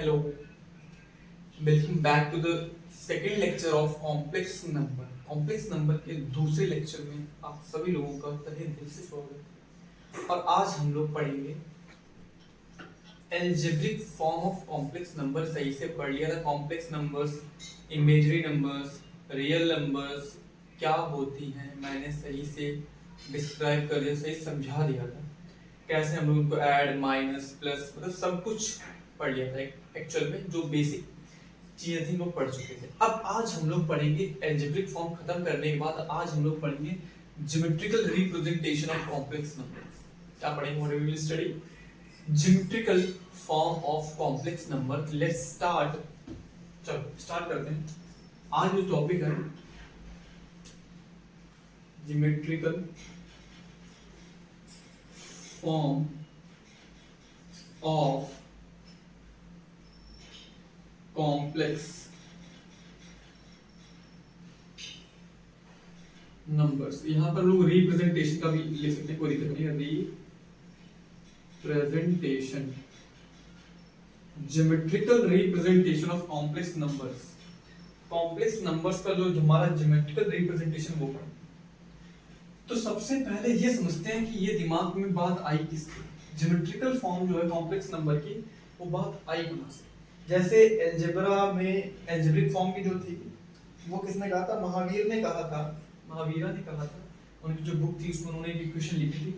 Hello, welcome back to the second lecture of complex number. complex number के दूसरे lecture में आप सभी लोगों का तहे दिल से स्वागत है। और आज हम लोग पढ़ेंगे algebraic form of complex number. सही से पढ़ लिया था complex numbers, imaginary numbers, real numbers क्या होती हैं, मैंने सही से डिस्क्राइब कर दिया, सही समझा दिया था कैसे हम लोग उनको ऐड माइनस प्लस मतलब सब कुछ पढ़ लिया था। एक्चुअल में जो बेसिक चीजें थी वो पढ़ चुके थे। अब आज हम लोग पढ़ेंगे एल्जेब्रिक फॉर्म खत्म करने के बाद आज हम लोग पढ़ेंगे geometrical representation of complex numbers. क्या पढ़ेंगे? What we will study geometrical form of complex number. Let's start. चलो स्टार्ट करते हैं। आज जो टॉपिक है geometrical form of complex numbers. यहां पर लोग रिप्रेजेंटेशन का भी लिख सकते हैं, कोई दिक्कत नहीं है। Representation, geometrical representation of complex numbers. Complex numbers का जो हमारा ज्योमेट्रिकल रिप्रेजेंटेशन वो पढ़ें। तो सबसे पहले ये समझते हैं कि ये दिमाग में बात आई किसकी। ज्योमेट्रिकल फॉर्म जो है कॉम्प्लेक्स नंबर की वो बात आई कहां से? जैसे एल्जेब्रा में एल्जेब्रिक फॉर्म की जो थी वो किसने कहा था? महावीर ने कहा था, महावीरा ने कहा था। उनकी जो बुक थी उसमें उन्होंने एक इक्वेशन लिखी थी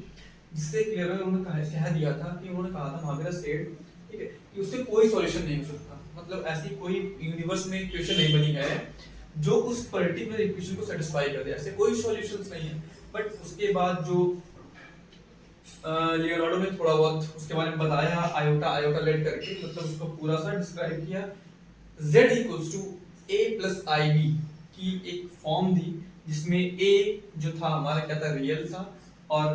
जिससे क्लियर है। उन्होंने कह दिया था कि उन्होंने कहा था महावीरा सेड, ठीक है, कि उससे कोई सॉल्यूशन नहीं हो सकता। मतलब ऐसी कोई यूनिवर्स में इक्वेशन नहीं बनी है जो उस पर्टिकुलर इक्वेशन को सेटिस्फाई कर दे। ऐसे कोई सॉल्यूशंस नहीं है। बट उसके बाद जो लियोनार्डो ने थोड़ा बहुत उसके बारे में बताया, आयोटा आयोटा लेट करके, मतलब उसको पूरा सा डिस्क्राइब किया। z equals to a plus ib की एक फॉर्म दी जिसमें a जो था हमारा क्या था? रियल था, और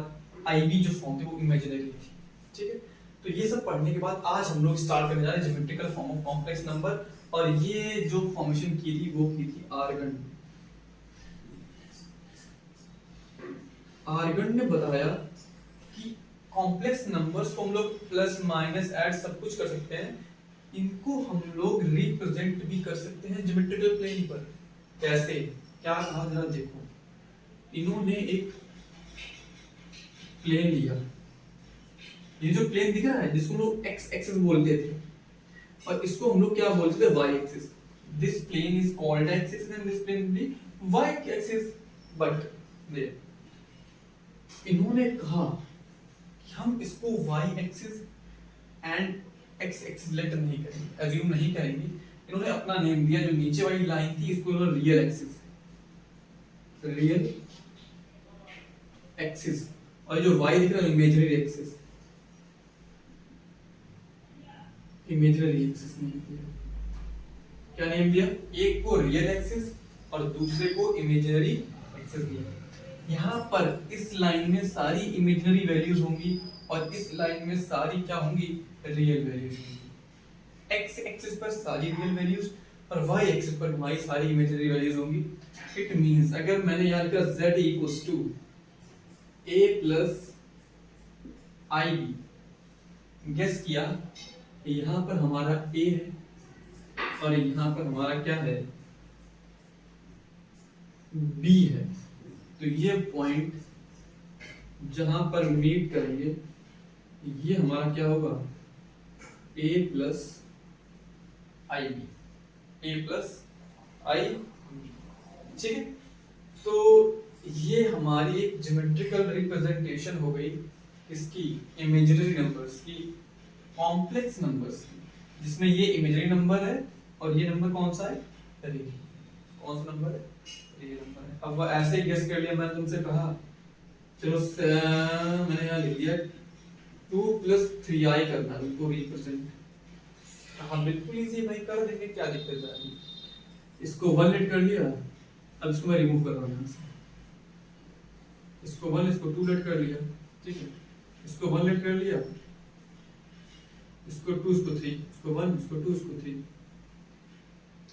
ib जो फॉर्म थी वो इमेजिनरी थी। ठीक है, तो ये सब पढ़ने के बाद आज हम लोग स्टार्ट करने जा रहे हैं geometrical form of complex number. और ये जो फॉर्मेशन की थी वो की थी आर्गन। आर्गन ने बताया कि कॉम्प्लेक्स नंबर्स को हम लोग प्लस माइनस ऐड सब कुछ कर सकते हैं। इनको हम लोग रिप्रेजेंट भी कर सकते हैं ज्योमेट्रिकल प्लेन पर। कैसे? क्या कहा जरा देखो। इन्होंने एक प्लेन लिया, ये जो प्लेन दिख रहा है जिसको लोग एक्स एक्सिस बोलते थे, और इसको हम लोग क्या बोलते थे? Y axis. This plane is called axis and this plane be Y axis. But there इन्होंने कहा कि हम इसको Y axis and X axis let नहीं करेंगे, एज्यूम नहीं करेंगे। इन्होंने अपना नेम दिया, जो नीचे वाली लाइन थी इसको इन्होंने रियल एक्सिस, रियल एक्सिस, और जो वाई दिख रहा है imaginary axis, imaginary axis name दिया। क्या नेम दिया? एक को रियल एक्सिस और दूसरे को इमेजिनरी एक्सिस दिया। यहाँ पर इस लाइन में सारी इमेजिनरी वैल्यूज होंगी और इस लाइन में सारी क्या होंगी? रियल वैल्यूज होंगी। एक्स एक्सिस पर सारी रियल वैल्यूज और वाई एक्सिस पर हमारी सारी इमेजिनरी वैल्यूज होंगी। इट मींस अगर मैंने यहाँ लिखा z equals to a plus ib, guess किया यहाँ पर हमारा a है और यहाँ पर हमारा क्या है? b है। तो ये पॉइंट जहां पर मीट करेंगे ये हमारा क्या होगा? a plus I B, A plus I B. ठीक है, तो ये हमारी एक ज्योमेट्रिकल रिप्रेजेंटेशन हो गई इसकी इमेजिनरी नंबर्स की, कॉम्प्लेक्स नंबर्स की, जिसमें ये इमेजिनरी नंबर है और ये नंबर कौन सा है? रियल। कौन सा नंबर है? रियल नंबर है। अब वो ऐसे ही गेस कर लिया, मैंने तुमसे कहा चलो मैंने यहाँ लिख दिया 2 प्लस 3i करना है उनको रिप्रेजेंट। हाँ बिल्कुल इजी भाई, कर देंगे, क्या दिक्कत है? इसको 1 लेट कर लिया, अब इसको मैं रिमूव कर रहा हूँ यहाँ से। इसको 1, इसको 2 लेट कर लिया, ठीक है, इसको 1 लेट कर लिया, इसको 2, इसको 3, इसको 1, इसको 2, इसको 3।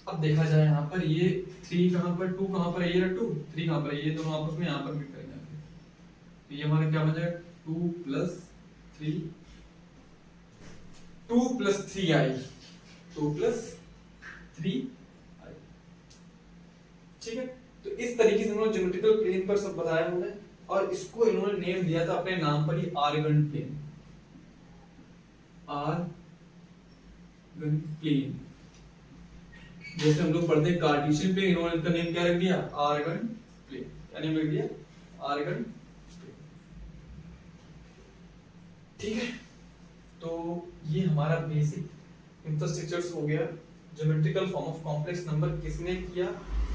अब देखा जाए यहाँ पर ये 3 कहाँ पर, 2 कहाँ पर है, ये 2, 3 कहाँ पर है, ये दोनों आपस में यहाँ पर मीट करेंगे। तो ये हमारा क्या बन जाएगा? 2 plus 3, 2 plus 3i 2 plus 3i। ठीक है, तो इस तरीके से उन्होंने ज्योमेट्रिकल प्लेन पर सब बताया उन्होंने, और इसको इन्होंने नेम दिया था अपने नाम पर ही, आर्गन प्लेन। आर्गन प्लेन, जैसे हम लोग पढ़ते हैं कार्टेशियन प्लेन, इन्होंने इनका नेम क्या रख दिया, आर्गन प्लेन। क्या नेम रख दिया, आर्गन प्लेन। ठीक है, तो ये हमारा बेसिक इंफ्रास्ट्रक्चर्स हो गया। Geometrical form of complex number किसने किया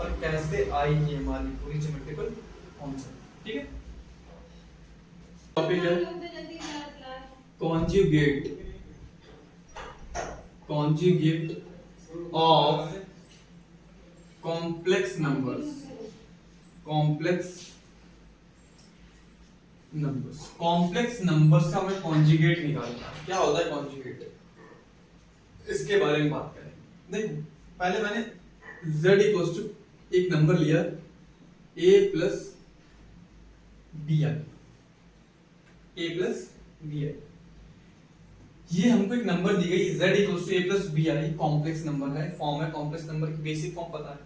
और कैसे आई ये हमारी पूरी ज्योमेट्रिकल फॉर्म्स। ठीक है, टॉपिक है conjugate, conjugate of complex numbers. Complex numbers, complex numbers का हमें कॉन्जुगेट निकालना है। क्या होता है कॉन्जुगेट, इसके बारे में बात करें। देखो, पहले मैंने z इक्वल्स टू एक नंबर लिया a plus bi, a plus bi। ये हमको एक नंबर दी गई z equals to a plus bi, complex number है, फॉर्म है कॉम्प्लेक्स नंबर की, बेसिक फॉर्म पता है।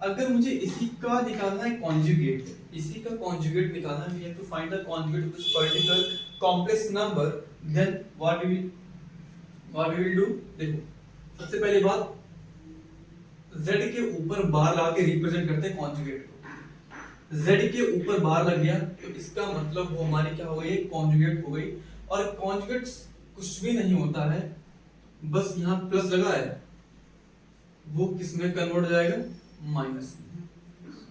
अगर मुझे इसी का निकालना है कॉन्जुगेट, इसी का कॉन्जुगेट निकालना है, we have to find the conjugate of this particular complex number, then what we will do. देखो, सबसे पहली बात, z के ऊपर बार लगा के रिप्रेजेंट करते हैं कॉन्जुगेट को। z के ऊपर बार लग गया तो इसका मतलब वो हमारी क्या हो गई, कॉन्जुगेट हो गई। और कॉन्जुगेट कुछ भी नहीं होता है, बस यहाँ प्लस लगा है, वो किसमें कन्वर्ट हो जाएगा, माइनस।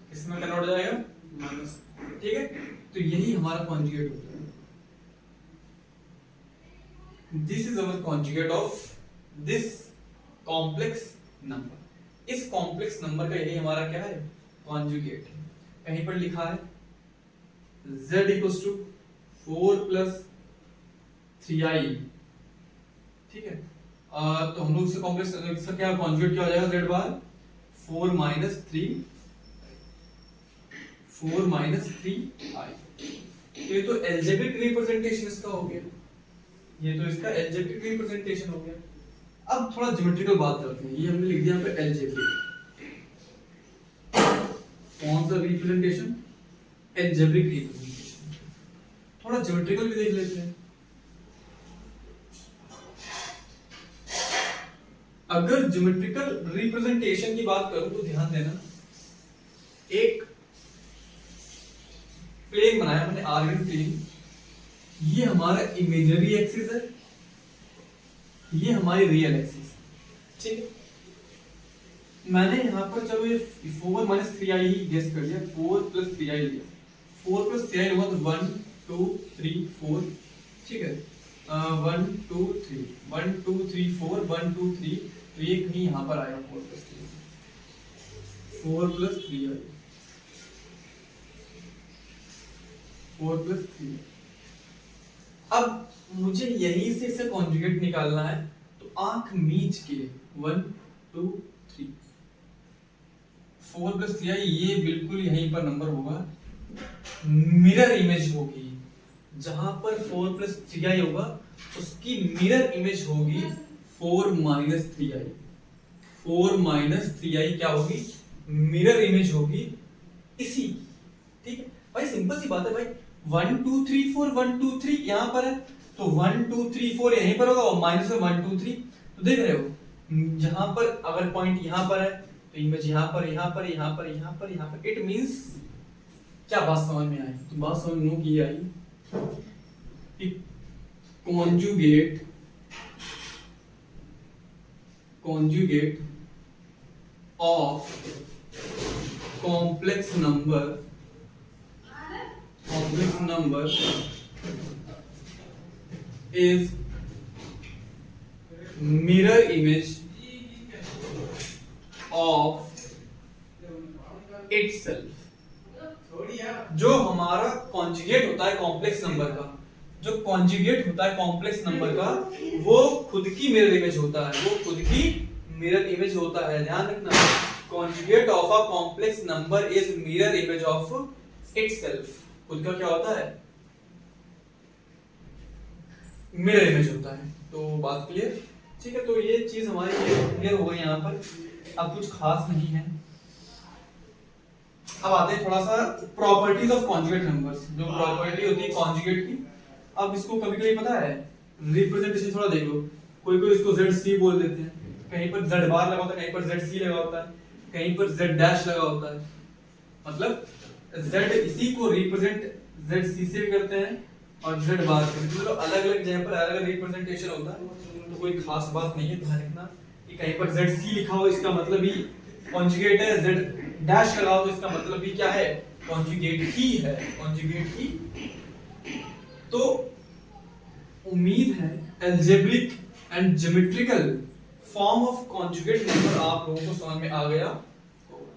किसमें कन्वर्ट हो जाएगा, माइनस। ठीक है, तो यही हमारा कॉन्जुगेट होता है। This is our conjugate of this complex number. इस कॉम्प्लेक्स नंबर का यही हमारा क्या है, कॉन्जुगेट है। कहीं पर लिखा है z equals to 4 plus 3i। ठीक है, तो हम लोग इससे कॉम्प्लेक्स इसका क्या कॉन्जुगेट क्या हो जाएगा, z बार 4 माइनस 3, 4 माइनस 3i। तो ये तो एल्जेब्रिक रिप्रेजेंटेशन इसका हो गया, ये तो इसका एल्जेब्रिक रिप्रेजेंटेशन हो गया। अब थोड़ा ज्योमेट्रिकल बात करते हैं। ये हमने लिख दिया यहाँ पे एल्जेब्रिक, कौन सा रिप्रेजेंटेशन, एल्जेब्रिक रिप्रेजेंटेशन। थोड़ा ज्योमेट्रिकल भी देख लेते हैं। अगर ज्योमेट्रिकल रिप्रेजेंटेशन की बात करूं तो ध्यान देना, एक प्लेन बनाया मैंने, आर्गन प्लेन। ये हमारा इमेजिनरी एक्सिस है, ये हमारी रियल एक्सिस। ठीक है, मैंने यहाँ पर चलो ये 4 माइनस 3i ही गेस कर लिया, 4 प्लस 3i लिया। 4 प्लस 3i होगा तो 1 2 3 4। ठीक है, 1 2 3 1 2 3 4 1 2 3, तो ये कहीं यहाँ पर आएगा 4 प्लस 3, 4 प्लस 3i, 4 प्लस 3। अब मुझे यहीं से इसे कॉन्जुगेट निकालना है, तो आंख मीच के 1 2 3, 4 प्लस 3i, ये बिल्कुल यहीं पर नंबर होगा, मिरर इमेज होगी। जहां पर 4 प्लस 3i होगा उसकी मिरर इमेज होगी 4 माइनस 3i। 4 माइनस 3i क्या होगी, मिरर इमेज होगी इसी। ठीक है भाई, सिंपल सी बात है भाई। 1 2 3 4 1 2 3 यहां पर है, तो 1 2 3 4 यहीं पर होगा, और माइनस में 1 2 3। तो देख रहे हो, जहां पर अगर पॉइंट यहां पर है तो इमेज यहां पर, यहां पर, यहां पर, यहां पर, यहां पर। इट मींस क्या बात समझ में आई, तो बात समझ में की आई कि conjugate of complex number is mirror image of itself। जो हमारा कॉन्जुगेट होता है कॉम्प्लेक्स नंबर का, जो कॉन्जुगेट होता है कॉम्प्लेक्स नंबर का, वो खुद की मिरर इमेज होता है, वो खुद की मिरर इमेज होता है। ध्यान रखना, conjugate of a complex number is mirror image of itself. खुद का क्या होता है, मिरर इमेज होता है। तो बात क्लियर। ठीक है, तो ये चीज हमारी क्लियर हो गई यहाँ पर, अब कुछ खास नहीं है। अब आते हैं थोड़ा सा प्रॉपर्टीज ऑफ कॉन्जुगेट नंबर्स, जो प्रॉपर्टी होती है कॉन्जुगेट की। अब इसको कभी कभी पता है रिप्रेजेंटेशन थोड़ा देख लो, कोई कोई इसको ZC बोल देते हैं, कहीं पर Z बार लगा होता है, कहीं पर ZC लगा होता है, कहीं पर Z डैश लगा होता है। मतलब Z इसी को रिप्रेजेंट ZC से भी करते हैं और Z बार से, मतलब अलग अलग जगह पर अलग अलग रिप्रेजेंटेशन होता है। तो कोई खास बात नहीं है, ध्यान रखना कि कहीं पर ZC लिखा हो इसका मतलब ही कॉन्जुगेट है, Z डैश लगाओ तो इसका मतलब भी क्या है, कॉन्जुगेट ही है, कॉन्जुगेट ही। तो उम्मीद है algebraic and geometrical form of conjugate number आप लोगों को समझ में आ गया होगा।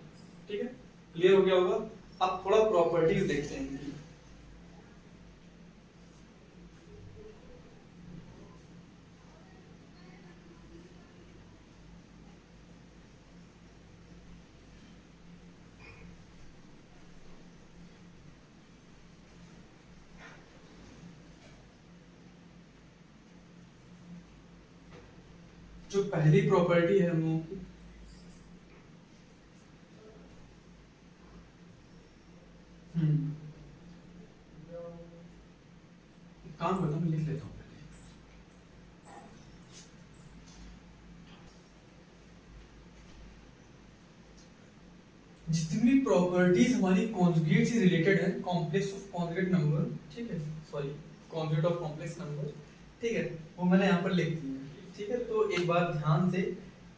ठीक है, क्लियर हो गया होगा। अब थोड़ा प्रॉपर्टीज देखते हैं इनकी। जो पहली प्रॉपर्टी है हम लोगों की, काम करता हूँ, मैं लिख लेता हूँ पहले। जितनी प्रॉपर्टीज हमारी कॉन्जुगेट से रिलेटेड है, कॉम्प्लेक्स ऑफ कॉन्जुगेट नंबर, ठीक है, sorry conjugate of complex number, ठीक है, वो मैंने यहाँ पर लिख दी है। ठीक है, तो एक बार ध्यान से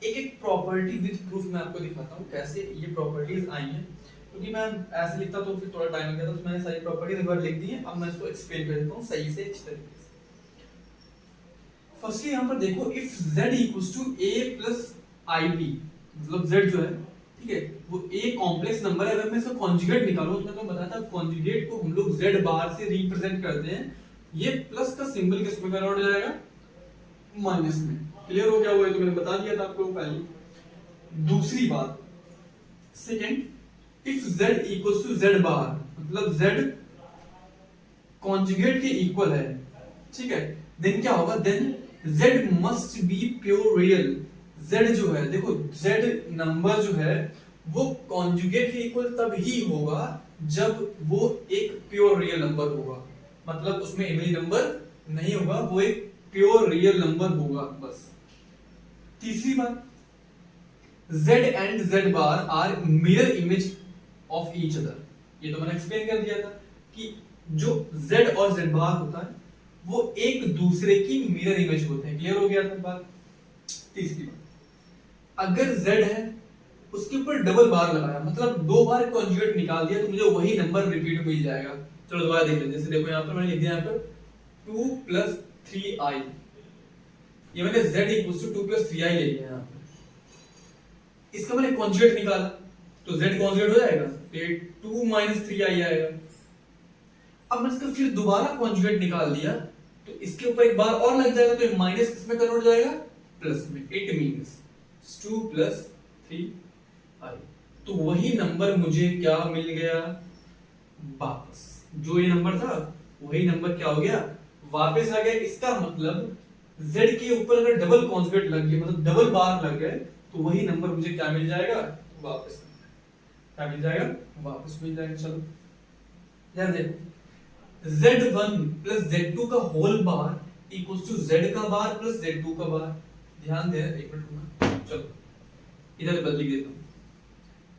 एक एक प्रॉपर्टी विद प्रूफ मैं आपको दिखाता हूँ कैसे ये प्रॉपर्टीज आई हैं, क्योंकि मैं ऐसे लिखता तो फिर थोड़ा टाइम लग जाता, तो मैंने सारी प्रॉपर्टीज एक बार लिख दी है। अब मैं इसको एक्सप्लेन कर देता हूँ सही से, अच्छी तरीके से। फर्स्टली यहाँ पर देखो, if z equals to a plus ib, मतलब z जो है, ठीक है, वो a कॉम्प्लेक्स नंबर है। अगर मैं इसका कॉन्जुगेट निकालूं, तो मैं तो बताता कॉन्जुगेट को हम लोग z बार से रिप्रेजेंट करते हैं। ये प्लस का सिंबल किस में कन्वर्ट हो जाएगा, माइनस में। क्लियर हो गया हुआ है, तो मैंने बता दिया था आपको पहले। दूसरी बात, second, if z equals to z bar, मतलब z कॉन्जुगेट के इक्वल है, ठीक है, देन क्या होगा, then z must be pure real. z जो है, देखो z नंबर जो है वो कॉन्जुगेट के इक्वल तब ही होगा जब वो एक प्योर रियल नंबर होगा, मतलब उसमें इमेज नंबर नहीं होगा, वो एक प्योर रियल नंबर होगा बस। तीसरी बात, z and z bar are mirror image of each other. ये तो मैंने एक्सप्लेन कर दिया था कि जो z और z बार होता है वो एक दूसरे की मिरर इमेज होते हैं। क्लियर हो गया था बात। तीसरी बात, अगर z है उसके ऊपर डबल बार लगाया, मतलब दो बार कॉन्जुगेट निकाल दिया, तो मुझे वही नंबर रिपीट मिल जाएगा। चलो दोबारा देख लेते हैं। जैसे देखो यहाँ पर मैंने लिख दिया यहाँ पर 2 + 3i, ये मैंने z = 2 + 3i ले लिया यहाँ पर। इसका मैंने कॉन्जुगेट निकाला तो z कॉन्जुगेट हो जाएगा, ये 2 - 3i आएगा। अब मैंने इसका फिर दोबारा कॉन्जुगेट निकाल दिया तो इसके ऊपर एक बार और लग जाएगा, तो ये माइनस किसमें कन्वर्ट हो जाएगा, प्लस में। It means 2 + 3i। तो वही नंबर मुझे क्या मिल गया, वापस। जो ये नंबर था वही नंबर क्या हो गया, वापस आ गया। इसका मतलब z के ऊपर अगर डबल कॉन्जुगेट लग गया, मतलब डबल बार लग गए, तो वही नंबर मुझे क्या मिल जाएगा, वापस। क्या मिल जाएगा, वापस मिल जाएगा। चलो यार देखो, z1 + z2 का whole bar equals to z का बार प्लस z2 का बार। ध्यान दे, एक मिनट रुकना, चलो इधर बदल देता हूं।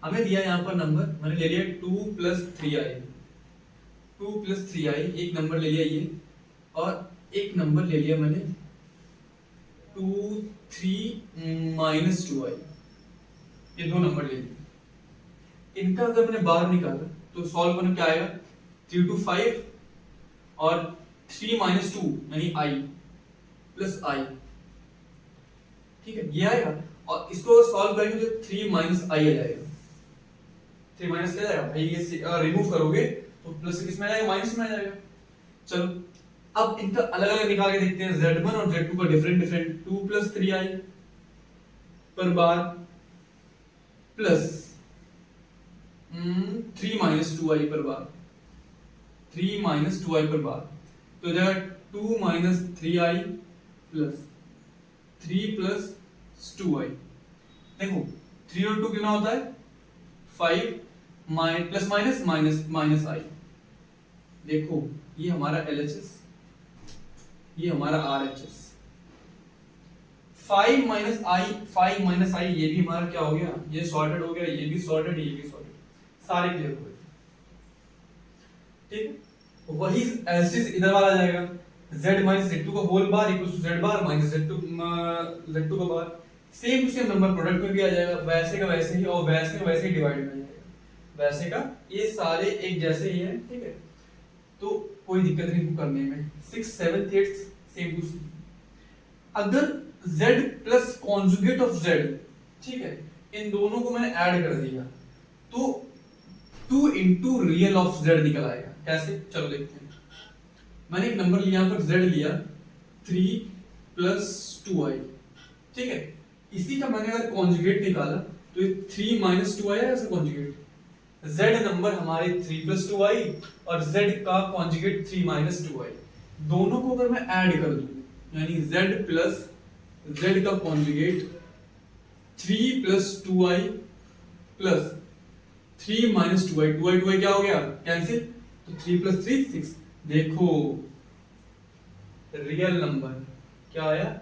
हमें दिया यहाँ पर नंबर, मैंने ले लिया 2 + 3i। 2 + 3i एक नंबर ले लिया ये, और एक नंबर ले लिया मैंने 2 3 - 2i। ये दो नंबर ले लिए। इनका अगर मैंने बार निकाला तो सॉल्व करने क्या आएगा, 3 to 5 और 3 - 2 यानी i प्लस i, ठीक है, ये आएगा। और इसको सॉल्व करेंगे तो 3 - i आ जाएगा। 3 माइनस क्या जाएगा भाई, ये रिमूव करोगे तो प्लस किस में आ जाएगा, माइनस में आ जाएगा। चलो अब इनका अलग अलग निकाल के देखते हैं, z1 और z2 का डिफरेंट 2 + 3i पर बार प्लस 3 - 2i पर बार, 3 - 2i पर बार। तो हो जाएगा 2 - 3i प्लस 3 प्लस 2i। देखो 3 और 2 कितना होता है 5 प्लस माइनस माइनस माइनस आई। देखो ये हमारा LHS, ये हमारा RHS। 5 माइनस आई ये भी हमारा क्या हो गया, ये सॉर्टेड हो गया, ये भी सॉर्टेड, ये भी सॉर्टेड, सारे क्लियर हो गए। ठीक है, वही ऐसे इधर वाला आ जाएगा, z माइनस z2 का whole bar equal to z bar minus z2 का bar. Same to same number product में भी आ जाएगा, वैसे का वैसे ही और वैसे का वैसे ही डिवाइड में आ जाएगा, वैसे का ये सारे एक जैसे ही हैं। ठीक है, तो कोई दिक्कत नहीं इनको करने में। 6 7 8 सेम टू सेम। अगर z plus conjugate of z, ठीक है, इन दोनों को मैंने ऐड कर दिया तो 2 इंटू रियल ऑफ z निकल आएगा। कैसे, चलो देखते हैं। मैंने एक नंबर लिया, यहाँ पर z लिया 3 प्लस 2i। ठीक है, इसी का मैंने अगर कॉन्जुगेट निकाला तो ये 3 माइनस 2i है, ऐसे कॉन्जुगेट। z नंबर हमारे 3 प्लस 2i और z का कॉन्जुगेट 3 माइनस 2i, दोनों को अगर मैं ऐड कर दूं यानी z प्लस z का conjugate 3 plus 2i plus 3 minus 2i, 2i क्या हो गया कैंसिल, तो 3 प्लस 3 6। देखो रियल नंबर क्या आया,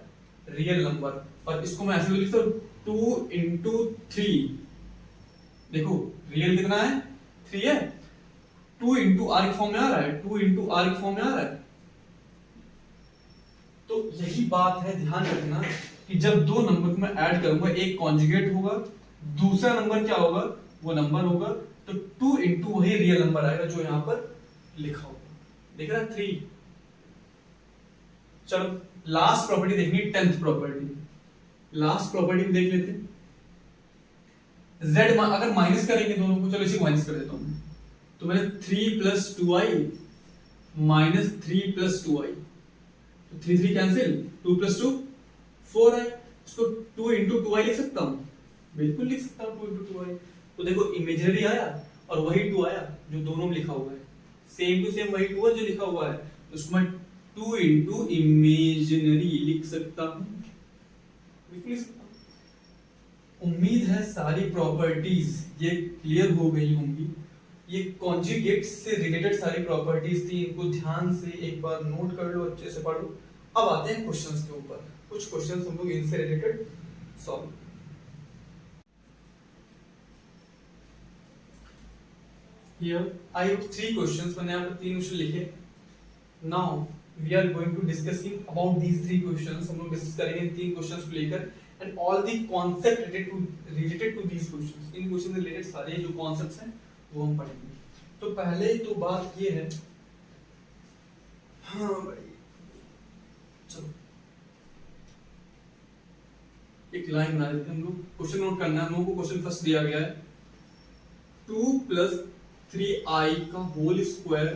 रियल नंबर। और इसको मैं ऐसे लिखता हूं 2 इंटू 3। देखो रियल कितना है 3 है, 2 इंटू आर के फॉर्म में आ रहा है, 2 इंटू आर के फॉर्म में आ रहा है। तो यही बात है, ध्यान रखना कि जब दो नंबर को मैं ऐड करूंगा, एक कॉन्जुगेट होगा, दूसरा नंबर क्या होगा, वो नंबर होगा, तो 2 इंटू वही रियल नंबर आएगा जो यहां पर लिखा होगा। देख रहा है 3। चलो लास्ट प्रॉपर्टी देखनी, 10th प्रॉपर्टी। लास्ट प्रॉपर्टी में देख लेते हैं। z अगर माइनस करेंगे दोनों को, चलो इसी को माइनस कर देता हूं। तो मैंने 3 plus 2i minus 3 plus 2i, तो 3 3 कैंसिल, 2 प्लस 2 4i। इसको 2 इंटू 2i लिख सकता हूं, बिल्कुल लिख सकता हूं 2 इंटू 2i। तो देखो इमेजिनरी आया और वही 2 आया जो दोनों में लिखा हुआ है, सेम टू सेम वही 2 है जो लिखा हुआ है। तो उसको मैं 2 इंटू इमेजिनरी लिख सकता हूं, बिल्कुल लिख सकता हूं। उम्मीद है सारी प्रॉपर्टीज ये क्लियर हो गई होंगी। ये कॉन्जुगेट से रिलेटेड सारी प्रॉपर्टीज थी, इनको ध्यान से एक बार नोट कर लो, अच्छे से पढ़ो। अब आते हैं क्वेश्चंस के ऊपर, कुछ क्वेश्चंस हम लोग इनसे related solve. Here I have 3 questions, मैंने यहाँ पर 3 क्वेश्चन लिखे। Now we are going to discussing about these 3 questions। हम लोग डिस्कस करेंगे 3 क्वेश्चंस को लेकर and all the concept related to these questions। In question से रिलेटेड सारे जो कॉन्सेप्ट्स हैं वो हम पढ़ेंगे। तो पहले तो बात ये है, हाँ भाई चलो एक लाइन बना देते हैं हम लोग। क्वेश्चन नोट करना है हम लोगों को। क्वेश्चन फर्स्ट दिया गया है 2 प्लस 3i का whole square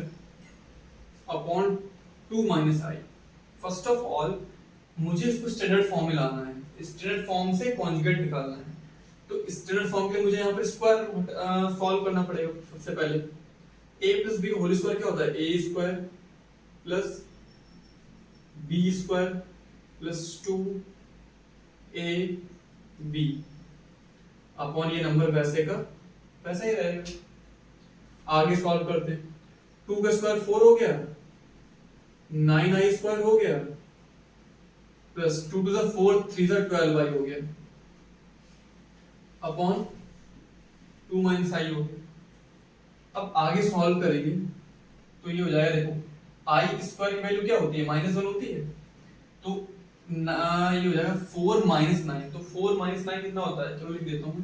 upon 2 minus i। First of all मुझे इसको स्टैंडर्ड फॉर्म में लाना है, स्टैंडर्ड फॉर्म से कॉन्जुगेट निकालना है। तो स्टैंडर्ड फॉर्म के लिए मुझे यहाँ पर स्क्वायर सॉल्व करना पड़ेगा। सबसे पहले a plus B whole square क्या होता है, a square plus B square plus 2ab upon ये नंबर वैसे का वैसा ही रहेगा। आगे सॉल्व करते हैं। 2 का स्क्वायर 4 हो गया, 9i स्क्वायर हो गया प्लस 2 टू द 4 3 सा 12i हो गया अपॉन 2 माइनस i हो गया। अब आगे सॉल्व करेंगे तो ये हो जाएगा, देखो i स्क्वायर की वैल्यू क्या होती है, -1 होती है। तो ये हो जाएगा 4 माइनस 9। तो 4 माइनस 9 कितना होता है, चलो लिख देता हूँ।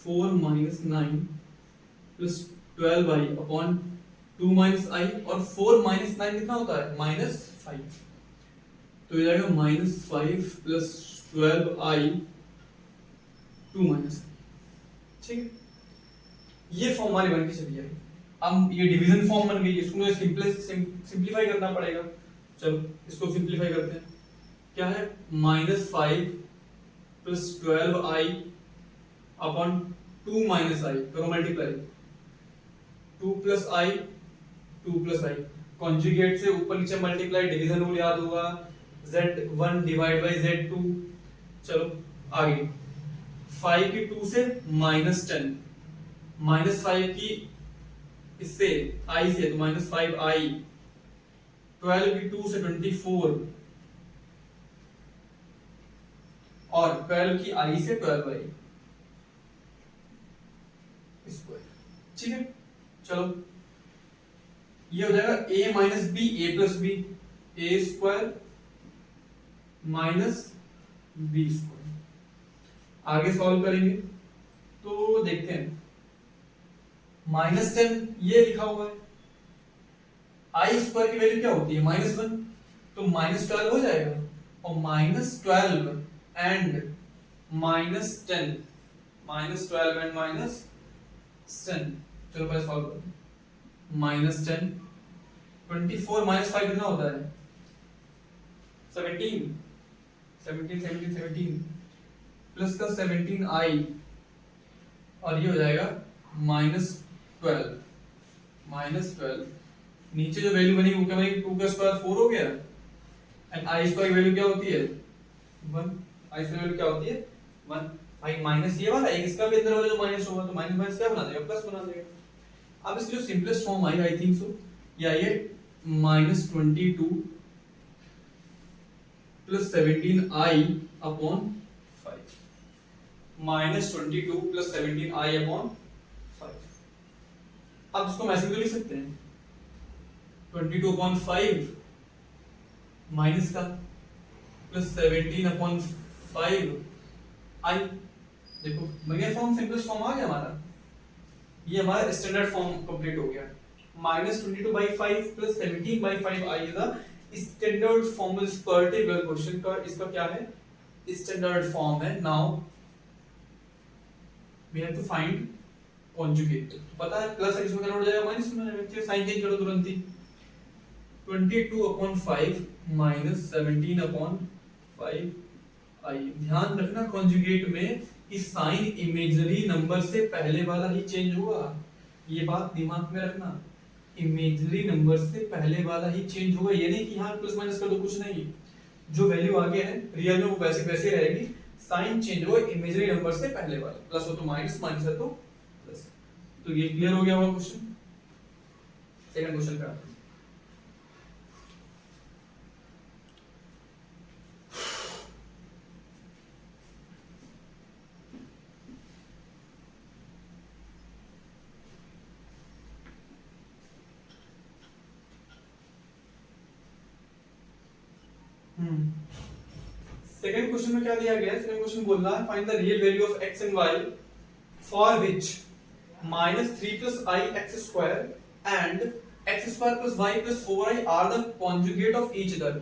4 minus 9 plus 12i upon 2 minus i, और 4 माइनस 9 कितना होता है, -5। तो ये जाएगा -5 प्लस 12i 2 माइनस। ठीक है, ये फॉर्म हमारी बन के चली आई। अब ये डिवीजन फॉर्म बन गई, इसको मुझे सिंपलीफाई करना पड़ेगा। चलो इसको सिंपलीफाई करते हैं। क्या है, -5 plus 12i upon 2 minus i, करो multiply. 2 plus i 2 plus i, conjugate से ऊपर नीचे मल्टीप्लाई, डिवीजन रूल याद होगा, z1 डिवाइड बाय z2। चलो आगे 5 की 2 से -10, -5 की इससे i से तो -5i, 12 की 2 से 24 और 12 की i से 12i स्क्वायर। ठीक है, चलो ये हो जाएगा a minus B A plus B, A square minus B square. आगे सॉल्व करेंगे तो देखते हैं, -10 ये लिखा हुआ है, आई स्क्वायर की वैल्यू क्या होती है -1, तो -12 हो जाएगा, और -12 एंड -10, -12 एंड -10, चलो पहले सॉल्व करते हैं। -10, 24 -5 कितना होता है 17, 17 प्लस का 17i, और ये हो जाएगा -12, नीचे जो वैल्यू बनी वो क्या बनी, 2 का स्क्वायर 4 हो गया, एंड आई स्क्वायर की वैल्यू क्या होती है 1, आई स्क्वायर वैल्यू क्या होती है 1। भाई माइनस ये वाला एक इसका भी अंदर वाला जो माइनस होगा तो माइनस माइनस क्या बना देगा, प्लस बना देगा। अब इसकी जो simplest form I I think so ये आई है -22 plus 17i upon 5, -22 plus 17i upon 5। अब इसको मैसेज लिख सकते हैं 22 अपॉन 5 माइनस का प्लस 17 अपॉन 5 i, देखो बढ़िया फॉर्म, सिंपलेस्ट फॉर्म आ गया हमारा, ये हमारा स्टैंडर्ड फॉर्म कंप्लीट हो गया। -22/5 plus 17/5i is the standard form इस पर्टिकुलर क्वेश्चन का, इसका क्या है स्टैंडर्ड फॉर्म है। Now we have to find conjugate, पता है प्लस इसमें कन्वर्ट हो जाएगा माइनस में, चलिए साइन चेंज करो तुरंत ही, 22/5 माइनस 17/5 i। ध्यान रखना कॉन्जुगेट में कि साइन इमेजिनरी नंबर से पहले वाला ही चेंज होगा, ये बात दिमाग में रखना, इमेजिनरी नंबर से पहले वाला ही चेंज होगा, ये नहीं कि यहाँ प्लस माइनस कर दो, कुछ नहीं, जो वैल्यू आगे है रियल में वो वैसे वैसे रहेगी, साइन चेंज होगा इमेजिनरी नंबर से पहले वाला, प्लस हो तो माइनस, माइनस है तो प्लस। तो ये क्लियर हो गया होगा क्वेश्चन। सेकंड क्वेश्चन का सेकंड क्वेश्चन में क्या दिया गया है, सेकंड क्वेश्चन बोल रहा है find the real value of x and y for which -3 + i x square and x square + y + 4i are the conjugate of each other.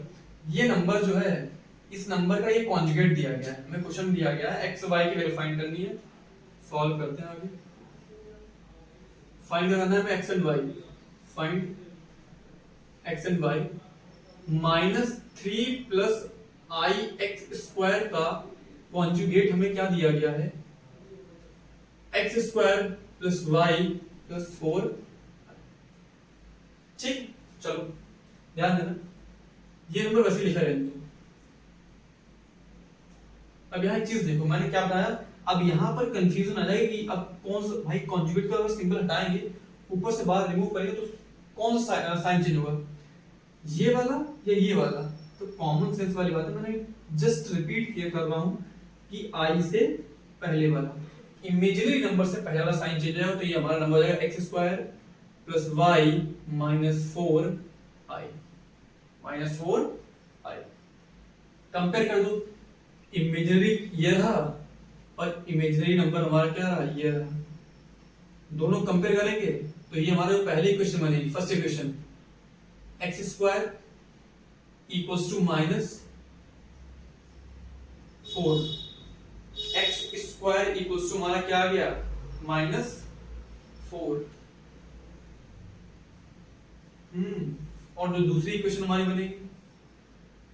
ये नंबर जो है इस नंबर का ये कॉन्जुगेट दिया गया है, हमें क्वेश्चन दिया गया है x y की वैल्यू फाइंड करनी है, सॉल्व करते हैं आगे। फाइंड करना है हमें x and y, find x and y -3 + ix square का कॉन्जुगेट हमें क्या दिया गया है x स्क्वायर + y + 4। ठीक, चलो ध्यान देना ये नंबर वैसे लिखा है। अब यहाँ एक चीज देखो, मैंने क्या बताया, अब यहाँ पर कंफ्यूजन आ जाएगी कि अब कौन सा, भाई कॉन्जुगेट का अगर सिंबल हटाएंगे ऊपर से बाहर रिमूव करेंगे तो कौन सा साइन चेंज होगा, ये वाला या ये वाला, तो कॉमन सेंस वाली बात है, मैंने जस्ट रिपीट किया कर रहा हूं कि i से पहले वाला इमेजिनरी नंबर से पहले वाला साइन चेंज होगा, तो ये हमारा नंबर हो जाएगा x square + y - 4i। Compare कर दो, इमेजिनरी ये रहा और इमेजिनरी नंबर हमारा क्या रहा, ये रहा, दोनों कंपेयर करेंगे तो ये हमारा पहली इक्वेशन बनेगी, first equation x square equals to -4, x square equals to हमारा क्या आ गया -4। और जो दूसरी इक्वेशन हमारी बनेगी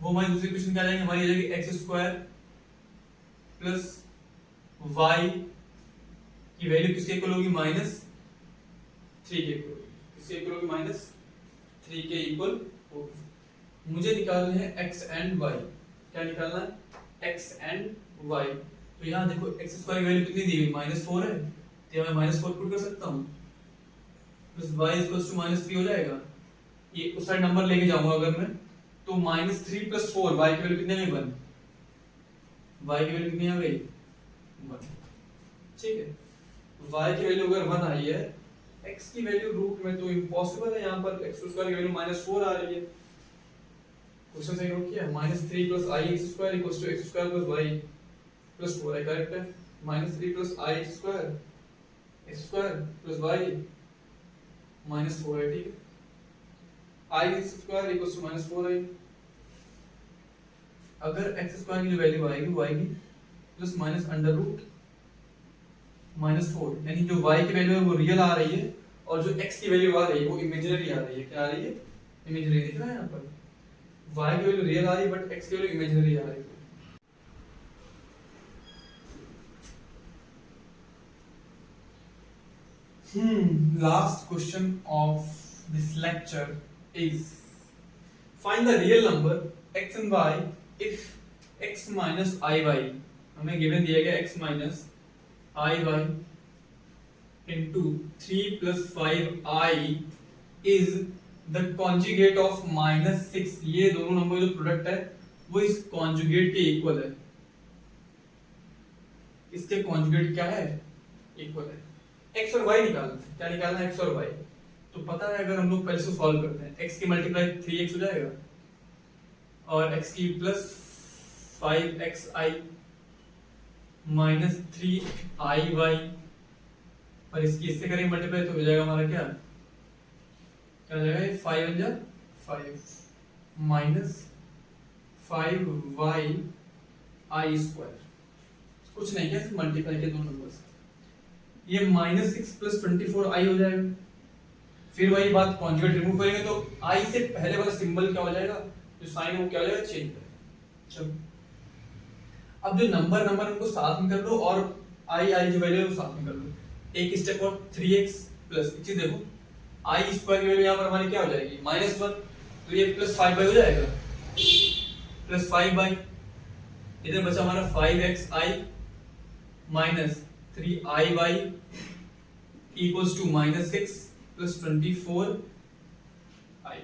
वो हमारी दूसरी इक्वेशन क्या आ जाएगी, हमारी आ जाएगी x स्क्वायर प्लस y की वैल्यू किसके इक्वल होगी -3 के इक्वल, किसके इक्वल होगी -3 के इक्वल होगी। मुझे निकालना है x एंड y, क्या निकालना है x एंड y। तो यहाँ देखो एक्स स्क्वायर की वैल्यू कितनी दी हुई -4 है, तो यहाँ मैं -4 पुट कर सकता हूँ, प्लस y इक्वल्स टू -3 हो जाएगा। ये उस साइड नंबर लेके जाऊंगा अगर मैं, तो -3 + 4, y की वैल्यू कितनी है 1, y की वैल्यू कितनी आ गई 1। ठीक है, y की वैल्यू अगर 1 आई है, x की वैल्यू रूट में तो इम्पॉसिबल है, यहाँ पर x स्क्वायर की वैल्यू -4 आ रही है। क्वेश्चन सही नोट किया, -3 + ix square equals to x square + y + 4 है, करेक्ट है। -3 + ix square x square + y -4 है, ठीक है। ix स्क्वायर इक्वल्स टू -4 है। अगर x स्क्वायर की जो वैल्यू आएगी वो आएगी प्लस माइनस अंडर रूट -4, यानी जो y की वैल्यू है वो रियल आ रही है और जो x की वैल्यू आ रही है वो इमेजिनरी आ रही है। क्या आ रही है? इमेजिनरी। दिख रहा है यहाँ पर y की वैल्यू रियल आ रही है बट x की वैल्यू इमेजिनरी आ रही है। Last question of this lecture is find the real number x and y if x minus iy, हमें गिवन दिया गया x minus iy into 3 plus 5i is the conjugate of -6। ये दोनों number जो product है वो इस कॉन्जुगेट के इक्वल है। इसके कॉन्जुगेट क्या है? इक्वल है। x और y निकालना है। क्या निकालना है? x और y। तो पता है अगर हम लोग पहले से सॉल्व करते हैं, x की मल्टीप्लाई 3x हो जाएगा और x की प्लस 5xi माइनस 3iy और इसकी इससे करेंगे मल्टीप्लाई तो हो जाएगा हमारा क्या हो जाएगा? ये 5 बन जा 5 माइनस 5y i स्क्वायर। कुछ नहीं, क्या मल्टीप्लाई के दो नंबर्स, ये -6 + 24i हो जाएगा। फिर वही बात, कॉन्जुगेट रिमूव करेंगे तो i से पहले वाला सिंबल क्या हो जाएगा, जो साइन वो क्या हो जाएगा? चेंज हो जाएगा। चलो अब जो नंबर उनको साथ में कर लो और i जो वैल्यू है वो साथ में कर लो। एक स्टेप और 3x प्लस चीज देखो, i स्क्वायर की वैल्यू यहाँ पर हमारी क्या हो जाएगी? -1, तो ये प्लस 5y हो जाएगा, प्लस 5y। इधर बचा हमारा 5xi minus 3iy equals to -6 + 24i।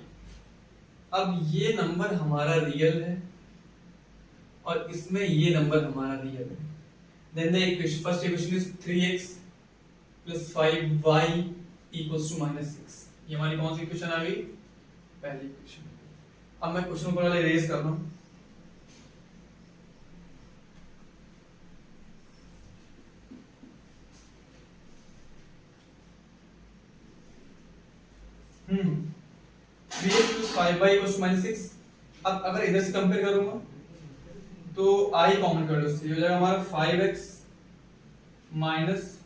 अब ये नंबर हमारा रियल है और इसमें ये नंबर हमारा रियल है। Then the equation, first equation is 3x + 5y equals to -6। ये हमारी कौन सी इक्वेशन आ गई? पहली इक्वेशन। अब मैं क्वेश्चन को पहले इरेज कर रहा हूं। -3x + 5y = -6। अब अगर इधर से कंपेयर करूंगा तो i कॉमन कर लो, इससे हो जाएगा हमारा 5x minus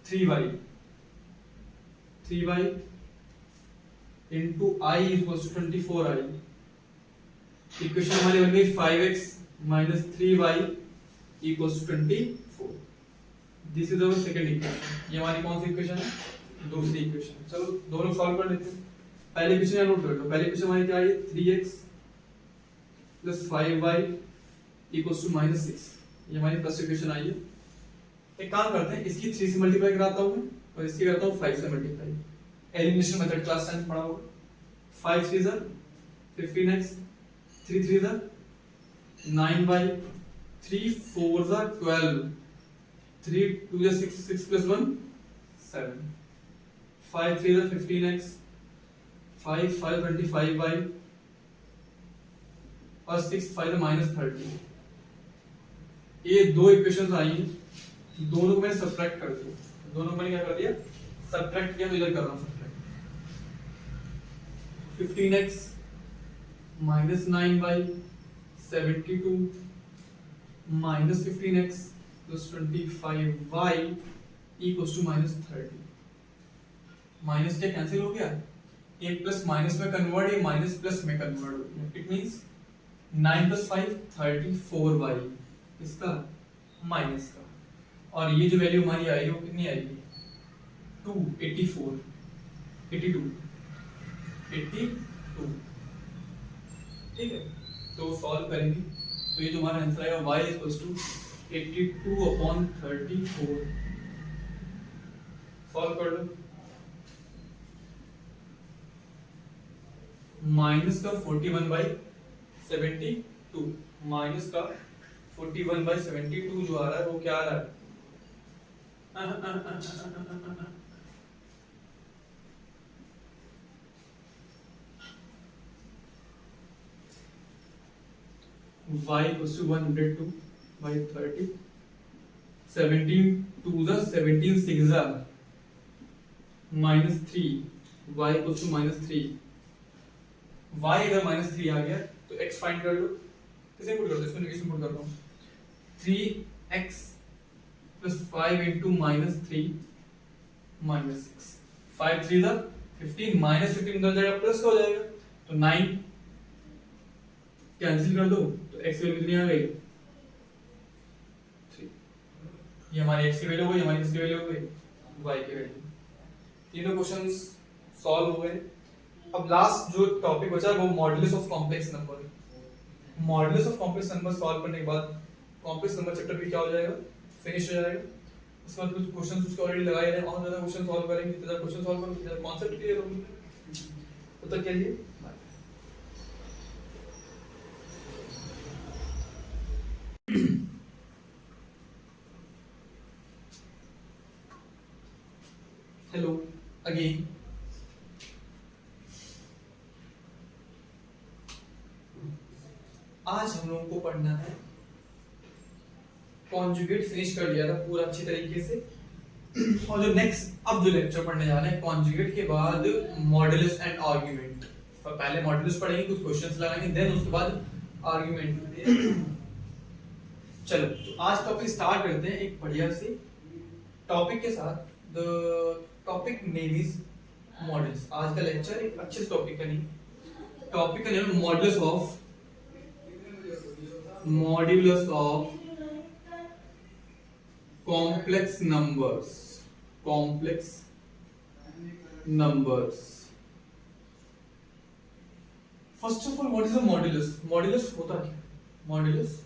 3y into i equals to 24i। Equation हमारी बन गई 5x minus 3y equals to 24। This is our second equation. ये हमारी कौन सी इक्वेशन है? दूसरी इक्वेशन। चलो दोनों सॉल्व कर लेते हैं। पहली इक्वेशन यहाँ नोट कर लो। पहली इक्वेशन हमारी क्या आई? 3x + 5y equals to -6। ये हमारी फर्स्ट इक्वेशन आई है। एक काम करते हैं, इसकी 3 से मल्टीप्लाई कराता हूं मैं और इसकी करता हूं 5 से मल्टीप्लाई। एलिमिनेशन मेथड क्लास 10 पढ़ा होगा। 5 3 ज़ा 15x, 3 3 ज़ा 9y, 3 4 ज़ा 12, 3 2 ज़ा 6, 6 + 1 7, 5 3 ज़ा 15x, 5 5 25y और 6 5 -30। ये दो इक्वेशंस आई हैं, दोनों को मैंने सब्ट्रैक्ट कर दिया। दोनों को मैंने क्या कर दिया? सब्ट्रैक्ट किया। तो इधर कर रहा हूं subtract. 15x minus 9y 72 minus 15x plus 25y equals to -30। Minus क्या कैंसिल हो गया? ये प्लस माइनस में कन्वर्ट, ये माइनस प्लस में कन्वर्ट हो गया। इट मींस 9 + 5 34y इसका माइनस का, और ये जो वैल्यू हमारी आएगी वो कितनी आएगी? 284 82 82। ठीक है, तो सॉल्व करेंगे। तो ये जो हमारा आंसर आएगा y इक्वल्स टू 82/34। सॉल्व कर लो। माइनस का 41/72 माइनस का 41/72 जो आ रहा है वो क्या आ रहा है? y equals to 102/30 17 2 the 17 6 the minus 3 y equals to -3 y अगर -3 आ गया तो x फाइंड कर लो। किसे पुट कर दो? इसमें नेगेशन पुट कर रहा हूं। 3x plus 5 into -3 -6 5 3 the 15 -15 उधर जाएगा प्लस का हो जाएगा तो 9 कैंसिल कर दो तो x की वैल्यू कितनी आ गई? 3। ये हमारी x की वैल्यू हो गई, हमारी x की वैल्यू हो गई, y की वैल्यू। तीनों क्वेश्चंस सॉल्व हो गए। अब लास्ट जो टॉपिक बचा है वो modulus of complex number. Modulus of complex number solve करने के बाद कॉम्प्लेक्स नंबर चैप्टर भी क्या हो जाएगा? फिनिश हो जाएगा। उसके बाद कुछ क्वेश्चंस उसके ऑलरेडी लगाए हैं, और ज्यादा क्वेश्चन सॉल्व करेंगे, जितना क्वेश्चन सॉल्व करोगे ज्यादा कांसेप्ट क्लियर होंगे। तब तक के लिए हेलो अगेन। आज हम लोगों को पढ़ना है कॉन्जुगेट। फिनिश कर लिया था पूरा अच्छी तरीके से, और जो नेक्स्ट अब जो लेक्चर पढ़ने जा रहे हैं कॉन्जुगेट के बाद मॉडुलस एंड आर्गुमेंट। पहले मॉडुलस पढ़ेंगे, कुछ क्वेश्चंस लगाएंगे, देन उसके बाद आर्गुमेंट। चलो तो आज टॉपिक स्टार्ट करते हैं एक बढ़िया से टॉपिक के साथ। The topic name is modulus. आज का लेक्चर एक अच्छे टॉपिक का नहीं, टॉपिक का name modulus of complex numbers। First of all what is a modulus? Modulus होता क्या? मॉडुलस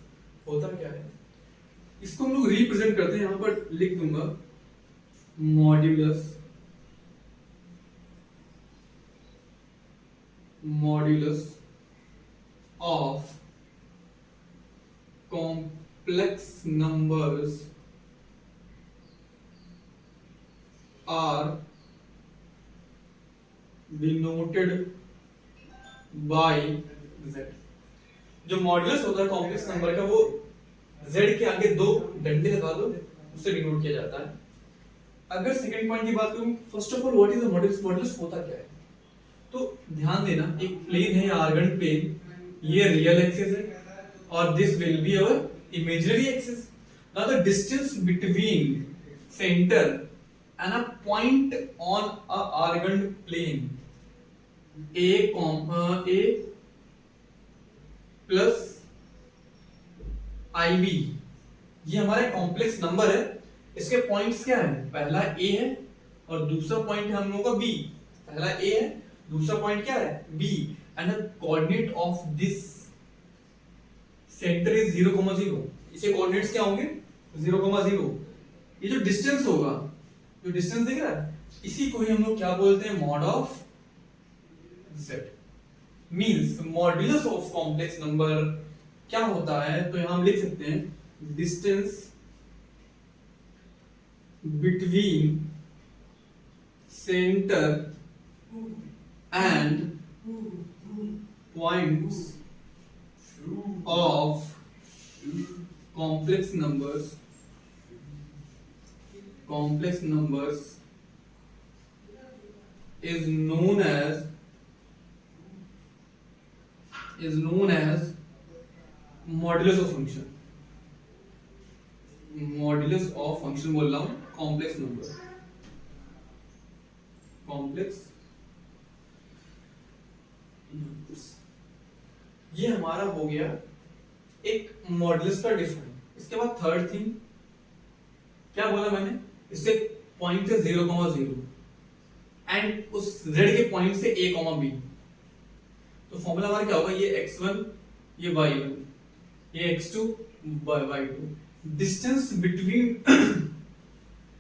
होता क्या है? इसको हम लोग रिप्रेजेंट करते हैं, यहां पर लिख दूंगा modulus of complex numbers are denoted by z। जो मॉडुलस होता है कॉम्प्लेक्स नंबर का वो z के आगे दो डंडे लगा दो, उससे डिनोट किया जाता है। अगर सेकंड पॉइंट की बात करूं, first of all what is the modulus? Modulus होता क्या है? तो ध्यान देना, एक प्लेन है आर्गन प्लेन, ये रियल एक्सिस है और this will be our imaginary axis. Now the distance between center and a point on a argand plane a plus ib, ये हमारा कॉम्प्लेक्स नंबर है। इसके पॉइंट्स क्या है? पहला a है और दूसरा पॉइंट है हम लोगों का b। पहला a है, दूसरा पॉइंट क्या है? b, and the coordinate of this centre is 0,0। इसे कोऑर्डिनेट्स क्या होंगे? 0,0। ये जो डिस्टेंस होगा, जो डिस्टेंस दिख रहा है, इसी को ही हम लोग क्या बोलते हैं? Mod of z। Means modulus of complex number क्या होता है? तो यहां हम लिख सकते हैं distance between centre and points of complex numbers is known as modulus of function। modulus of function बोल रहा हूं, complex number, complex numbers। ये हमारा हो गया एक मॉडुलस का डिफरेंस। इसके बाद थर्ड थिंग क्या बोला मैंने? इससे पॉइंट है 0,0 एंड उस z के पॉइंट से a, b। तो फॉर्मूला हमारा क्या होगा? ये x1 ये y1, ये x2 y2। Distance between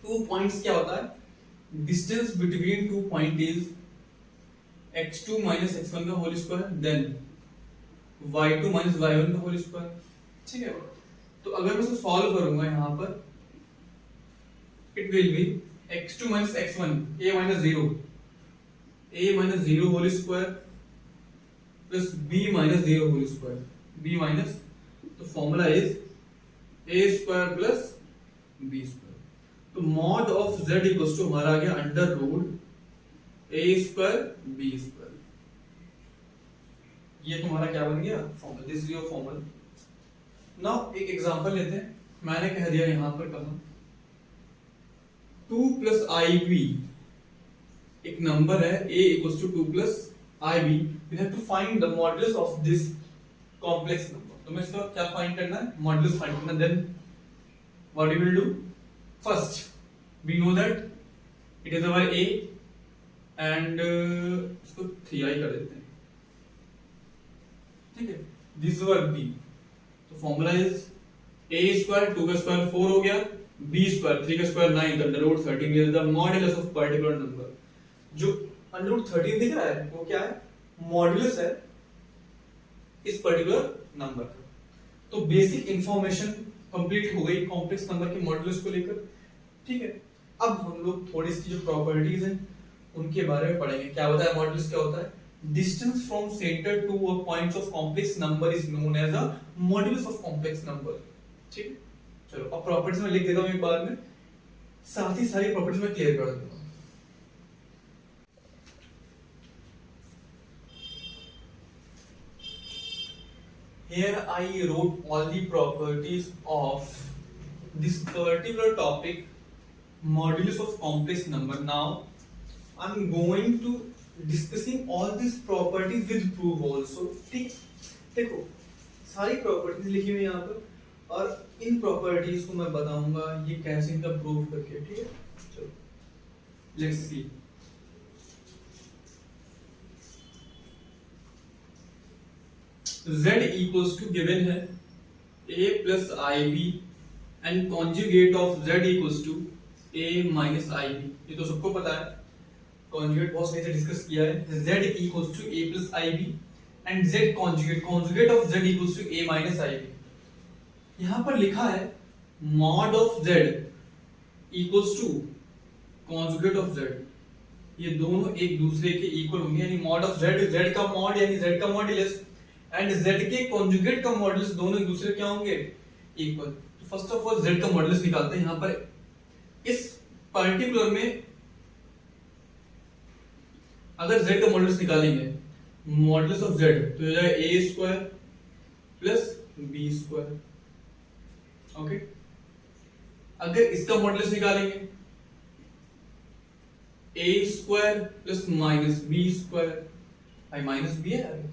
two points क्या होता है? Distance between two point is x2 minus x1 का whole square then y2 minus y1 का होल स्क्वायर। ठीक है, तो अगर मैं इसे सॉल्व करूंगा यहाँ पर it will be x2 minus x1 a minus 0 whole square plus b minus 0 whole square, b minus, तो formula is a square plus b square. तो mod of z equals to हमारा आ गया under root a square b square. ये तुम्हारा क्या बन गया? Formula. This is your formula. Now एक एग्जांपल लेते हैं। मैंने कह दिया यहां पर कहा 2 प्लस IB एक नंबर है a equals to 2 plus IB। We have to find the modulus of this complex number. तो मैं इसका क्या फाइंड करना है? मॉडुलस फाइंड करना। Then what we will do? First we know that it is our a and इसको 3i कर देते हैं। ठीक है, दिस इज अवर b। तो फॉर्मूला इज a स्क्वायर 2 का स्क्वायर 4 हो गया, b स्क्वायर 3 का square 9, under root 13 is the modulus of particular number. जो अंडर रूट 13 दिख रहा है वो क्या है? मॉडुलस है इस पर्टिकुलर नंबर का। तो बेसिक इंफॉर्मेशन कंप्लीट हो गई कॉम्प्लेक्स नंबर के मॉडुलस को लेकर। ठीक है, अब हम लोग थोड़ी सी जो प्रॉपर्टीज हैं उनके बारे में पढ़ेंगे। क्या होता है मॉडुलस? क्या होता है? Distance from centre to a points of complex number is known as a modulus of complex number. ठीक है, चलो अब प्रॉपर्टीज में लिख देता हूं एक बार में, साथ ही सारी प्रॉपर्टीज में क्लियर कर देता हूं। Here I wrote all the properties of this particular topic, modulus of complex number. Now I'm going to discussing all these properties with proof also. ठीक, देखो सारी प्रॉपर्टीज लिखी हुई यहाँ पर और इन प्रॉपर्टीज को मैं बताऊंगा ये कैसे इनका प्रूव करके। ठीक है, चलो let's see. z equals to given है a plus IB and conjugate of z equals to a minus IB। ये तो सबको पता है, कॉन्जुगेट बहुत सही से डिस्कस किया है। z equals to a plus IB and z conjugate of z equals to a minus IB। यहां पर लिखा है mod of z equals to conjugate of z। ये दोनों एक दूसरे के इक्वल होंगे, यानी मॉड ऑफ z का मॉड यानी z का मॉड्यूलस एंड z के कॉन्जुगेट का मॉड्यूलस दोनों एक दूसरे क्या होंगे? इक्वल। तो फर्स्ट ऑफ ऑल z का मॉड्यूलस निकालते हैं। यहां पर इस पर्टिकुलर में अगर z का मॉड्यूलस निकालेंगे, मॉड्यूलस ऑफ z तो हो जाएगा a square plus b square. Okay, अगर इसका मॉड्यूलस निकालेंगे a square plus minus b square, I minus b है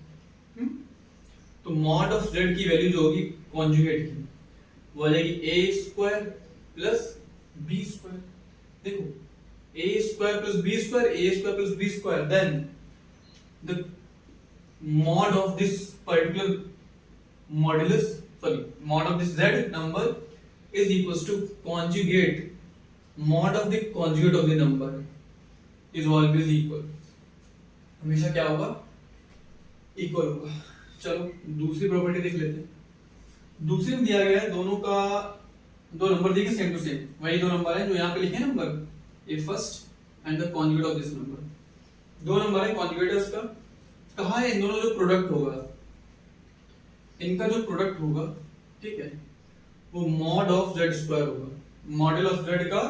तो मॉड ऑफ z की वैल्यू जो होगी कॉन्जुगेट की वो आ जाएगी a square plus b square. देखो a square plus b square, a square plus b square, then the mod of this particular modulus, sorry mod of this z number is equals to conjugate mod of the conjugate of the number is always equal. हमेशा क्या होगा? Equal होगा। चलो दूसरी property देख लेते हैं। दूसरे में दिया गया है दोनों का, दो नंबर दिए सेम टू सेम, वही दो नंबर है जो यहाँ पे लिखे हैं number, A first and the conjugate of this number. दो नंबर है, कॉन्जुगेट है उसका। कहा है इन दोनों जो प्रोडक्ट होगा, इनका जो प्रोडक्ट होगा, ठीक है, वो मॉड ऑफ z स्क्वायर होगा। मॉडल ऑफ z का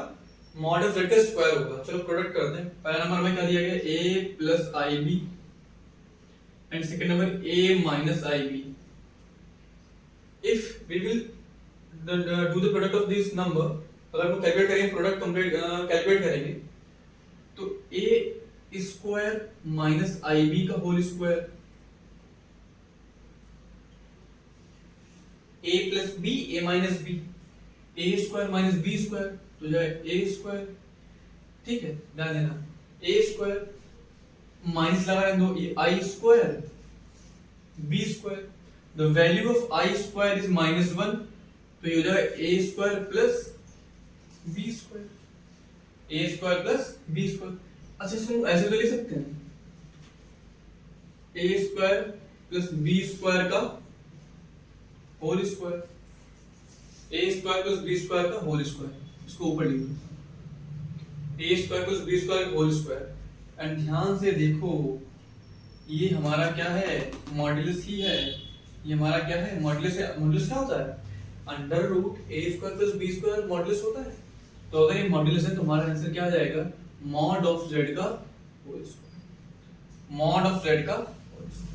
मॉड ऑफ z का स्क्वायर होगा। चलो प्रोडक्ट करते हैं। पहला नंबर में क्या दिया गया? a plus IB and second number a minus IB. If we will do the product of this number, अगर हम कैलकुलेट करेंगे, प्रोडक्ट कंप्लीट कैलकुलेट करेंगे तो a स्क्वायर माइनस IB का whole square, a plus b, a minus b, a square minus b square तो जाए a square. ठीक है, ध्यान देना a स्क्वायर माइनस लगा रहे दो i square b square, the value of i square is -1, तो ये हो जाएगा a square plus B square, a square plus B square. अच्छा इसको ऐसे तो लिख सकते हैं, a square plus B square का whole square, a square plus B square का होल स्क्वायर, इसको ऊपर लिख दो, a square plus B square whole square. And ध्यान से देखो ये हमारा क्या है, मॉड्यूलस ही है, ये हमारा क्या है, मॉड्यूलस है। मॉड्यूलस क्या होता है, under root a square plus B square modulus होता है। तो अगर ये मॉड्यूलस है तो हमारा आंसर क्या आ जाएगा, मॉड ऑफ जेड का whole square, mod of Z का होल स्क्वायर।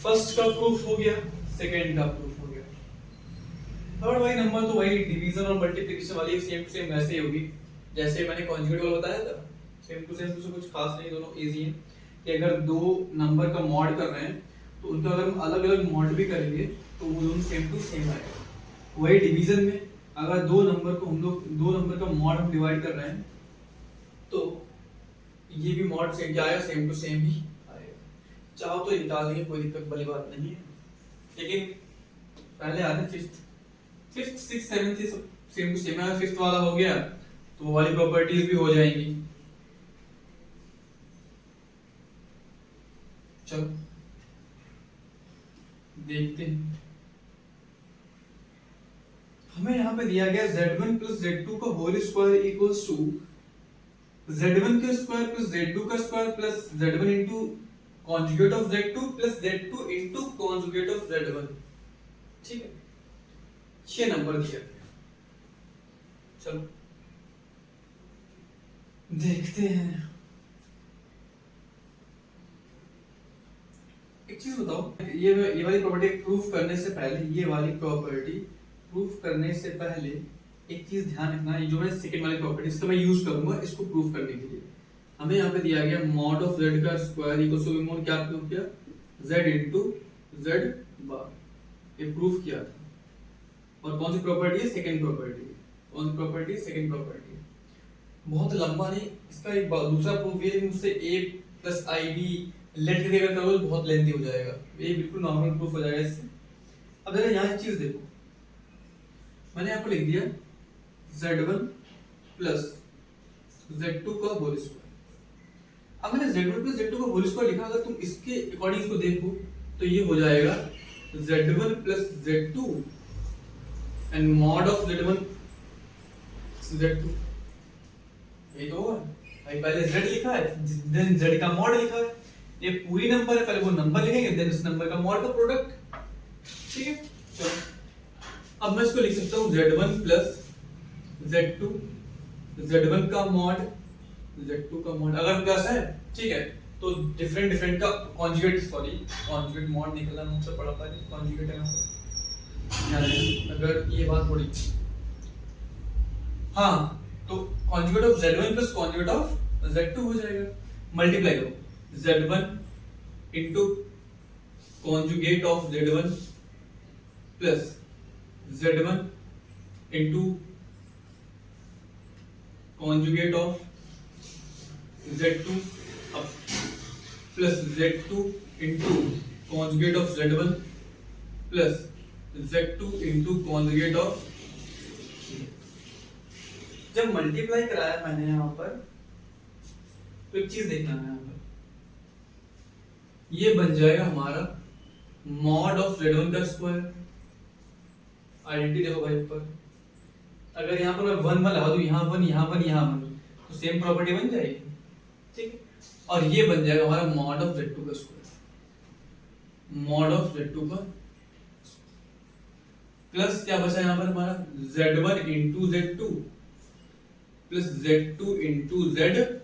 फर्स्ट का प्रूफ हो गया, सेकंड का प्रूफ हो गया। थर्ड वाली नंबर तो वही डिवीजन और मल्टीप्लिकेशन वाली सेम टू सेम वैसे ही होगी जैसे मैंने कॉन्जुगेट वाला बताया था, सेम टू सेम, कुछ खास नहीं, दोनों इजी हैं। कि अगर दो नंबर का मॉड कर रहे हैं तो उनका अगर हम अलग अलग मॉड भी करेंगे तो वो दोनों सेम टू सेम आएगा। वही डिवीजन में अगर दो नंबर को हम लोग, दो नंबर का मॉड हम डिवाइड कर रहे हैं तो ये भी मॉड सेम क्या आएगा, सेम टू सेम ही आएगा। चाहो तो निकाल देंगे, कोई दिक्कत वाली बात नहीं है। लेकिन पहले आते fifth six seventh same to same है, फिफ्थ वाला हो गया तो वो वाली प्रॉपर्टीज भी हो जाएंगी। चलो देखते हैं। हमें यहाँ पे दिया गया z1 प्लस z2 का whole square equals to z1 का स्क्वायर प्लस z2 का square plus z1 into conjugate of z2 plus z2 into conjugate of z1। ठीक है, ये नंबर दिया गया। चलो देखते हैं। एक चीज बताओ, ये वाली प्रॉपर्टी प्रूफ करने से पहले, ये वाली प्रॉपर्टी प्रूफ करने से पहले एक चीज ध्यान रखना, ये जो मैंने सेकंड वाली प्रॉपर्टी इसका मैं यूज करूंगा इसको प्रूफ करने के लिए। हमें यहाँ पे दिया गया मॉड ऑफ z का स्क्वायर इक्वल्स टू मॉड क्या प्रूफ किया, z इनटू z बार, ये प्रूफ किया था। और कौन सी प्रॉपर्टी है, सेकंड प्रॉपर्टी। कौन सी प्रॉपर्टी, सेकंड प्रॉपर्टी। बहुत लंबा नहीं, इसका एक दूसरा प्रूफ ये मुझसे a प्लस ib लेट करके अगर करोगे बहुत लेंथी हो जाएगा, ये बिल्कुल नॉर्मल प्रूफ हो जाएगा इससे। अब जरा यहाँ एक चीज देखो, मैंने यहाँ पर लिख दिया z1 प्लस z2 का होल स्क्वायर। अब मैंने z1 प्लस z2 का होल स्क्वायर लिखा, अगर तुम इसके अकॉर्डिंग इसको देखो तो ये हो जाएगा z1 plus z2 and mod of z1 z2। ये तो भाई पहले z लिखा है देन z का मॉड लिखा है, ये पूरी नंबर है, पहले वो नंबर लिखेंगे देन उस नंबर का मॉड का प्रोडक्ट। ठीक है, चलो अब मैं इसको लिख सकता हूँ z1 प्लस z2, z1 का मॉड z2 का मॉड, अगर प्लस है ठीक है तो डिफरेंट का कॉन्जुगेट, सॉरी कॉन्जुगेट मॉड निकला मुझसे पड़ा था, कॉन्जुगेट है ना, अगर ये बात थोड़ी, हाँ तो conjugate of z1 plus conjugate of z2 हो जाएगा। मल्टीप्लाई करो z1 into conjugate of z1 plus z1 into conjugate of z2 plus z2 into conjugate of z1 plus z2 into conjugate of. जब मल्टीप्लाई कराया मैंने यहाँ पर तो एक चीज देखना है, यहाँ पर ये बन जाएगा हमारा मॉड ऑफ z1 का स्क्वायर। आइडेंटिटी देखो भाई ऊपर, अगर यहाँ पर मैं 1 1 लगा दूं, यहाँ 1 यहाँ 1 यहाँ 1 तो सेम प्रॉपर्टी बन जाएगी। ठीक है, और ये बन जाएगा हमारा मॉड ऑफ z2 का स्क्वायर, मॉड ऑफ z2 का प्लस क्या बचा यहाँ पर हमारा z1 into z2 plus z2 into z1।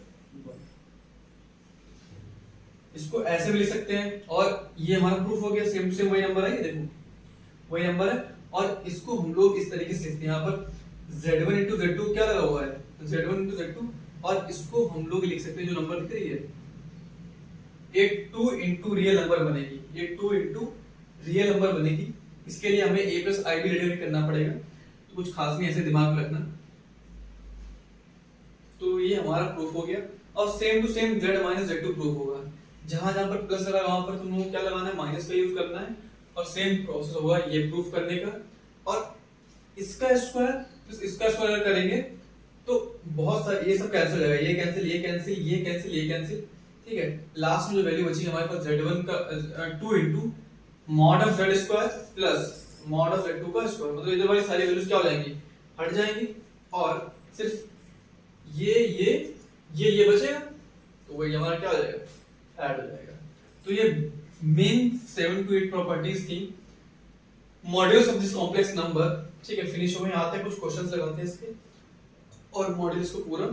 इसको ऐसे भी लिख सकते हैं और ये हमारा प्रूफ हो गया, सेम सेम वही नंबर है, ये देखो वही नंबर है। और इसको हम लोग इस तरीके से लिखते हैं, यहाँ पर z1 इंटू z2 क्या लगा हुआ है, z1 इंटू z2, और इसको हम लोग लिख सकते हैं जो नंबर दिख रही है ये 2 इंटू रियल नंबर बनेगी, ये 2 इंटू रियल नंबर बनेगी। इसके लिए हमें a प्लस i भी रिलेट करना पड़ेगा, तो कुछ खास नहीं, ऐसे दिमाग में रखना। तो ये हमारा प्रूफ हो गया और same to same z minus z2 proof होगा। जहां जहां पर प्लस लगा वहां पर तुम लोगों को क्या लगाना है, माइनस का यूज करना है, और सेम प्रोसेस होगा ये प्रूफ करने का। और इसका स्क्वायर प्लस इसका स्क्वायर करेंगे तो बहुत सारे ये सब कैंसिल हो जाएगा, ये कैंसिल ये कैंसिल ये कैंसिल ये कैंसिल, ठीक है। लास्ट में जो वैल्यू बची हमारे पास z1 का 2 into mod of z square plus mod of z2 का स्क्वायर, मतलब इधर वाली सारी वैल्यूज क्या हो जाएंगी, हट जाएंगी, और सिर्फ ये बचेगा, तो वही हमारा क्या हो जाएगा, ऐड हो जाएगा। तो ये मेन 7 to 8 प्रॉपर्टीज थी modules of this complex number, ठीक है। फिनिश हो गए, आते हैं कुछ क्वेश्चंस लगाते हैं इसके और मॉड्यूल्स को पूरा